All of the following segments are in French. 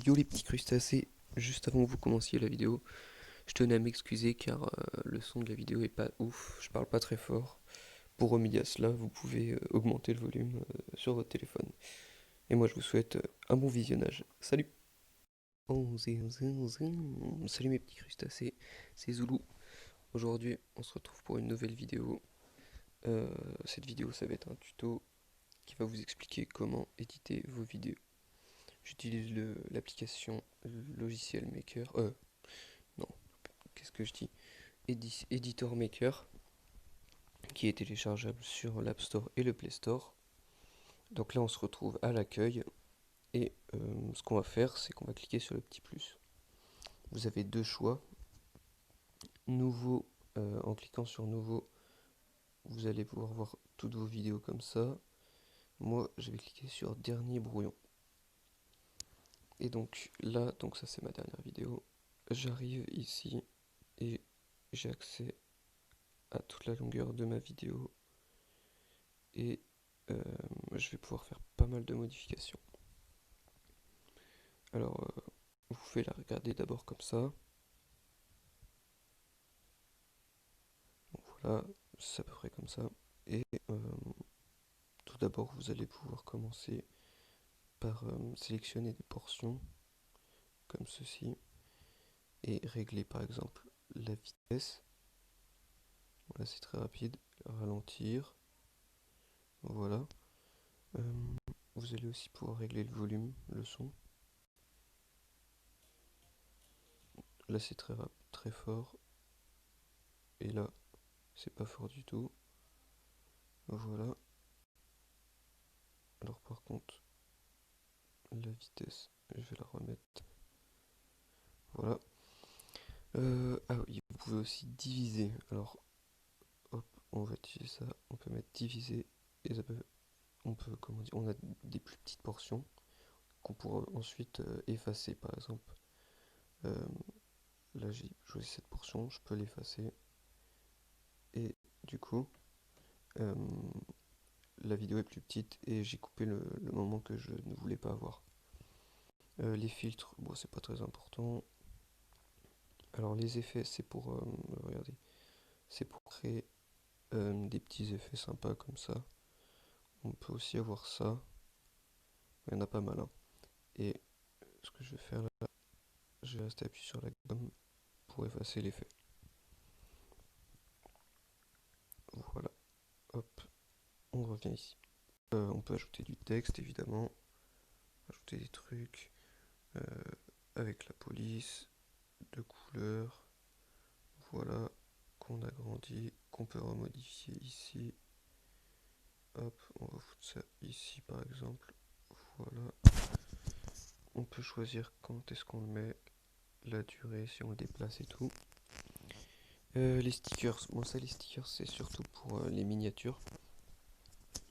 Yo les petits crustacés, juste avant que vous commenciez la vidéo, je tenais à m'excuser car le son de la vidéo est pas ouf, je parle pas très fort. Pour remédier à cela, vous pouvez augmenter le volume sur votre téléphone. Et moi je vous souhaite un bon visionnage. Salut! Salut mes petits crustacés, c'est Zoulou. Aujourd'hui on se retrouve pour une nouvelle vidéo. Cette vidéo ça va être un tuto qui va vous expliquer comment éditer vos vidéos. J'utilise l'application Logiciel Maker. Non, qu'est-ce que je dis? Editor Maker, qui est téléchargeable sur l'App Store et le Play Store. Donc là, on se retrouve à l'accueil. Et ce qu'on va faire, c'est qu'on va cliquer sur le petit plus. Vous avez deux choix. Nouveau, en cliquant sur Nouveau, vous allez pouvoir voir toutes vos vidéos comme ça. Moi, je vais cliquer sur Dernier brouillon. Et donc là, donc ça c'est ma dernière vidéo. J'arrive ici et j'ai accès à toute la longueur de ma vidéo et je vais pouvoir faire pas mal de modifications. Alors, vous pouvez la regarder d'abord comme ça. Donc voilà, c'est à peu près comme ça. Et tout d'abord, vous allez pouvoir commencer par sélectionner des portions comme ceci et régler par exemple la vitesse. Voilà, c'est très rapide. Ralentir. Voilà. Vous allez aussi pouvoir régler le volume, le son. Là, c'est très fort. Et là, c'est pas fort du tout. Voilà. Alors par contre, la vitesse, je vais la remettre. Voilà. Ah oui, vous pouvez aussi diviser. Alors, hop, on va utiliser ça. On peut mettre diviser et ça peut, on peut, comment dire, on a des plus petites portions qu'on pourra ensuite effacer. Par exemple, euh, là j'ai choisi cette portion, je peux l'effacer et du coup, euh, la vidéo est plus petite et j'ai coupé le moment que je ne voulais pas avoir. Les filtres, bon, c'est pas très important. Alors les effets, c'est pour, regardez, c'est pour créer des petits effets sympas comme ça. On peut aussi avoir ça. Il y en a pas mal, hein. Et ce que je vais faire là, je vais rester appuyé sur la gomme pour effacer l'effet. Voilà, hop, on revient ici. On peut ajouter du texte évidemment, ajouter des trucs euh, avec la police, de couleurs, voilà, qu'on agrandit, qu'on peut remodifier ici. Hop, on va foutre ça ici par exemple. Voilà. On peut choisir quand est-ce qu'on le met, la durée, si on le déplace et tout. Les stickers, bon ça les stickers c'est surtout pour les miniatures.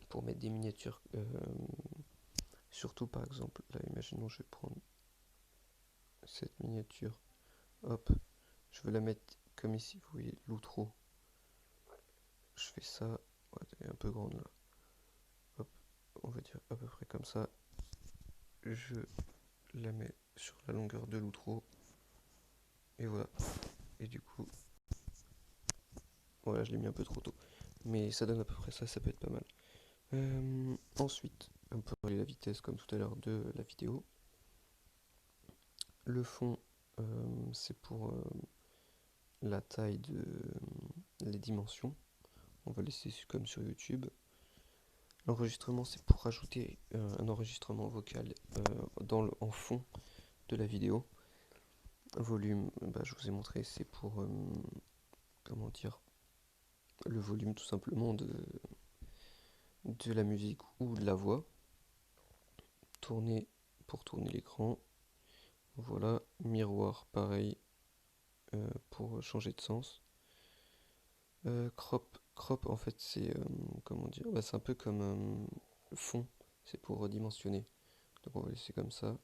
Pour mettre des miniatures, surtout par exemple, là imaginons je vais prendre cette miniature, hop, je veux la mettre comme ici, vous voyez l'outro. Je fais ça, ouais, elle est un peu grande là. Hop, on va dire à peu près comme ça. Je la mets sur la longueur de l'outro. Et voilà. Et du coup, voilà, je l'ai mis un peu trop tôt. Mais ça donne à peu près ça, ça peut être pas mal. Ensuite, on peut régler la vitesse comme tout à l'heure de la vidéo. Le fond, c'est pour la taille de les dimensions. On va laisser comme sur YouTube. L'enregistrement, c'est pour rajouter un enregistrement vocal en fond de la vidéo. Volume, bah, je vous ai montré, c'est pour comment dire, le volume tout simplement de la musique ou de la voix. Tourner pour tourner l'écran. Voilà, miroir, pareil, pour changer de sens. Crop en fait c'est comment dire, bah, c'est un peu comme fond, c'est pour redimensionner. Donc on va laisser comme ça.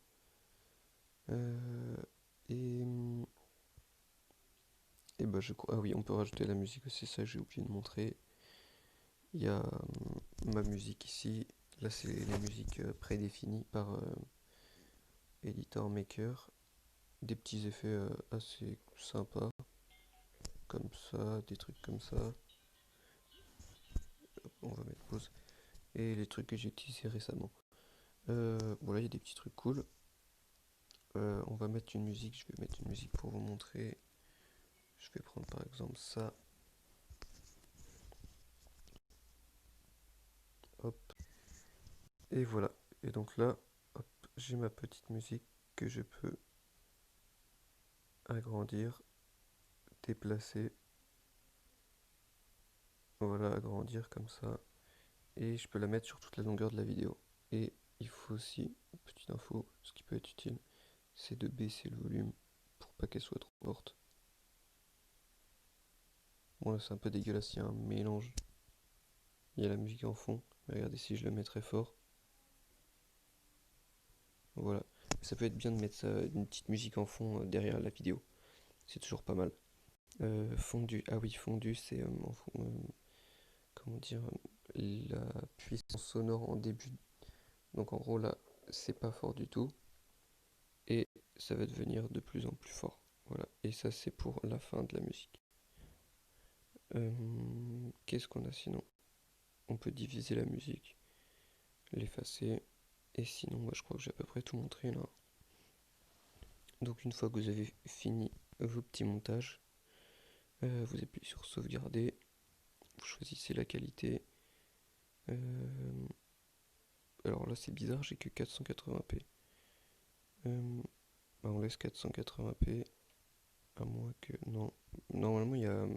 Euh, et et bah je crois, ah oui, on peut rajouter la musique aussi, ça j'ai oublié de montrer. Il y a ma musique ici. Là c'est les musiques prédéfinies par Editor Maker, des petits effets assez sympas, comme ça, des trucs comme ça. On va mettre pause. Et les trucs que j'ai utilisés récemment. Voilà, il y a des petits trucs cool. On va mettre une musique, je vais mettre une musique pour vous montrer. Je vais prendre par exemple ça. Hop. Et voilà. Et donc là, hop, j'ai ma petite musique que je peux agrandir, déplacer. Voilà, agrandir comme ça. Et je peux la mettre sur toute la longueur de la vidéo. Et il faut aussi, petite info, ce qui peut être utile, c'est de baisser le volume pour pas qu'elle soit trop forte. Bon là c'est un peu dégueulasse, il y a un mélange. Il y a la musique en fond, mais regardez si je le mets très fort. Voilà. Ça peut être bien de mettre ça, une petite musique en fond derrière la vidéo. C'est toujours pas mal. Fondu, ah oui, fondu, c'est comment dire, la puissance sonore en début. Donc en gros là, c'est pas fort du tout. Et ça va devenir de plus en plus fort. Voilà. Et ça c'est pour la fin de la musique. Qu'est-ce qu'on a sinon? On peut diviser la musique, l'effacer. Et sinon, moi je crois que j'ai à peu près tout montré là. Donc une fois que vous avez fini vos petits montages, vous appuyez sur sauvegarder, vous choisissez la qualité. Alors là c'est bizarre, j'ai que 480p. Bah, on laisse 480p, à moins que... Non, normalement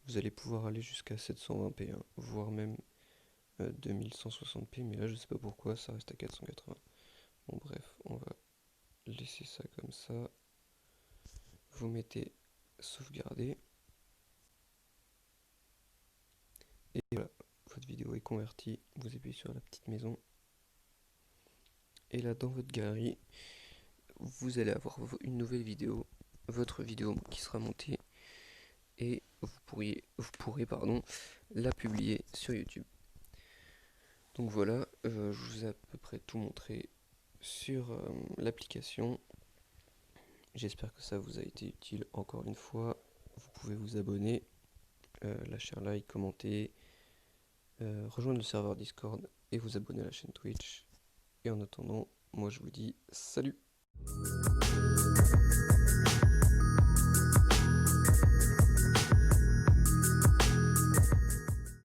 vous allez pouvoir aller jusqu'à 720p, hein, voire même 2160p, mais là je sais pas pourquoi ça reste à 480. Bon bref, on va laisser ça comme ça. Vous mettez sauvegarder. Et voilà, votre vidéo est convertie. Vous appuyez sur la petite maison. Et là, dans votre galerie, vous allez avoir une nouvelle vidéo, votre vidéo qui sera montée. Et vous pourrez la publier sur YouTube. Donc voilà, je vous ai à peu près tout montré sur l'application. J'espère que ça vous a été utile encore une fois. Vous pouvez vous abonner, lâcher un like, commenter, rejoindre le serveur Discord et vous abonner à la chaîne Twitch. Et en attendant, moi je vous dis salut!